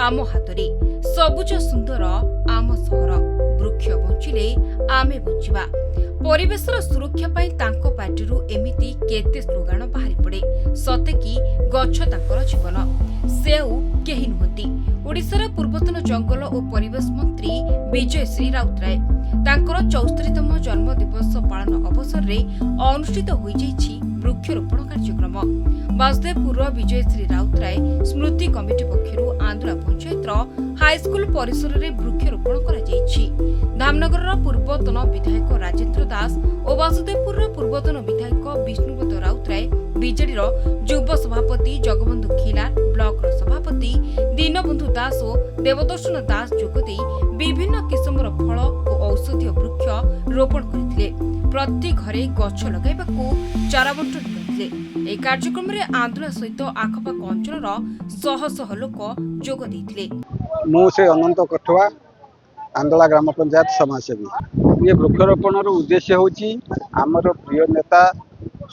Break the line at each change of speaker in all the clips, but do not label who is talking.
आम हातरे सबुज सुंदर आम सहर वृक्ष बंचिले आमे बंचिबा परिवेशर सुरक्षा पाई तांको पार्टीरू एमिति केते स्लोगान बाहरी पड़े सते कि गछ तांकर जीवन सेउ केही नुहंती। ओडिशार पूर्वतन जंगल और परिवेश मंत्री विजयश्री राउतराय तांकर 74तम जन्म दिवस पालन अवसर रे अनुष्ठित होई जाईछि वृक्षरोपण कार्यक्रम। वासुदेवपुर विजयश्री राउतराय स्मृति कमिटी पक्षरु आंदुला पंचायतर हाईस्कूल परिसर रे वृक्षरोपण करा जाईछि। धामनगर पूर्वतन विधायक राजेन्द्र दास और वासुदेवपुर पूर्वतन विधायक विष्णुपद राउतराय बीजेडीर युव सभापति जगबंधु खिलार ब्लॉक सभापति दीनबंधु दास और देवदर्शन दास जोगदे विभिन्न किस्मर फल और औषधीय वृक्ष रोपण करथिले। प्रति घरे गछ लगाइबाकू चारा बंटन करथिले। এই କାର୍ଯ୍ୟକ୍ରମରେ ଆନ୍ଦୋଳନ ସହିତ ଆଖପାଖ ଅଞ୍ଚଳର ଶହ ଶହ ଲୋକ ଯୋଗ ଦେଇଥିଲେ।
ମୁଁ ସେ ଅନନ୍ତ କଠୁଆ आंदोला ग्राम पंचायत समाजसेवी। ये वृक्षरोपण उद्देश्य होची आमर प्रिय नेता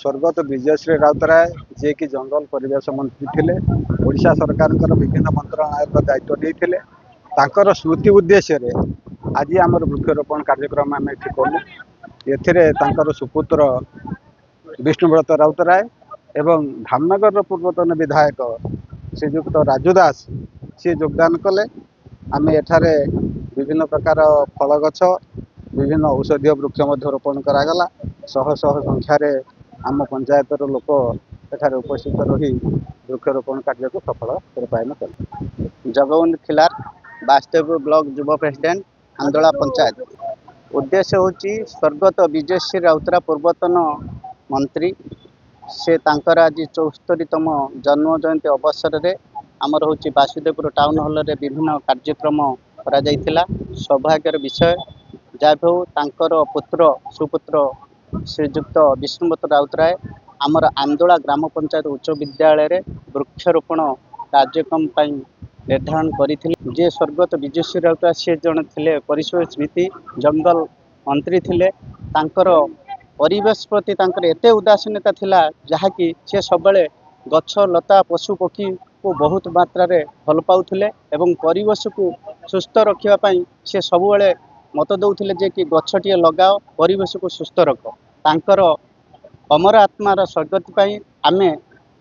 स्वर्गत विजयश्री राउतराय जे कि जंगल परिवेश मंत्री थिले ओडिशा सरकार विभिन्न मंत्रालय दायित्व देइथिले तांकर स्मृति उद्देश्य रे आज आमर वृक्षरोपण कार्यक्रम आम एठी कलु। एथिरे तांकर सुपुत्र विष्णुव्रत राउतराय एवं धामनगर पूर्वतन विधायक श्रीयुक्त राजू दास सी योगदान कले। आम एठारे विभिन्न प्रकार फल गछ विभिन्न औषधीय वृक्ष रोपण करागला। शह शह संख्यार आम पंचायतर लोक एठारे उपस्थित रही वृक्षरोपण कार्य को सफल रूपायन कले।
जगबंधु खिलार वासुदेवपुर ब्लॉक युव प्रेसिडेंट आंदोला पंचायत। उद्देश्य होची स्वर्गत विजयश्री राउतराय पूर्वतन मंत्री से तांकर आज 74तम जन्म जयंती अवसर रे आमर होची वासुदेवपुर टाउन हॉल रे विभिन्न कार्यक्रम करा जायतिला। सौभाग्यर विषय जाबो तांकर पुत्र सुपुत्र श्रीयुक्त विष्णुपद राउतराय आमर आंदोला ग्राम पंचायत उच्च विद्यालय रे वृक्षरोपण कार्यक्रम पाई निर्धारण करिथिले। जे स्वर्गत विजयश्री राउतराय से जण थिले परिवेश स्मृति जंगल मंत्री थिले। तांकर परिवेश प्रति तांकर एते उदासीनता थिला जहा कि से सबले गछ लता पशु पक्षी को बहुत मात्रा रे भल पाउथिले एवं परिवेश को सुस्थ रखिया पाई से सबले मत दउथिले जे कि गछटिए लगाओ परिवेश को सुस्थ रख। तांकर अमर आत्मार स्वर्गति पाई आमे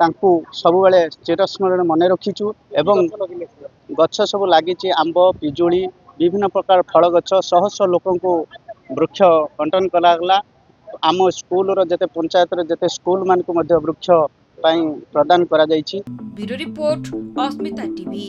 तांकू सबले चिरस्मरण मने रखिचु एवं गछ सब लागिछि आंब पिजुली विभिन्न प्रकार फल गछ शह शह लोकन को वृक्ष बंटन कलागला। आम स्कूल रो जते पंचायत रो जते स्कूल मान को मध्य वृक्ष पाई प्रदान करा जायछि।
ब्यूरो रिपोर्ट अस्मिता टीवी।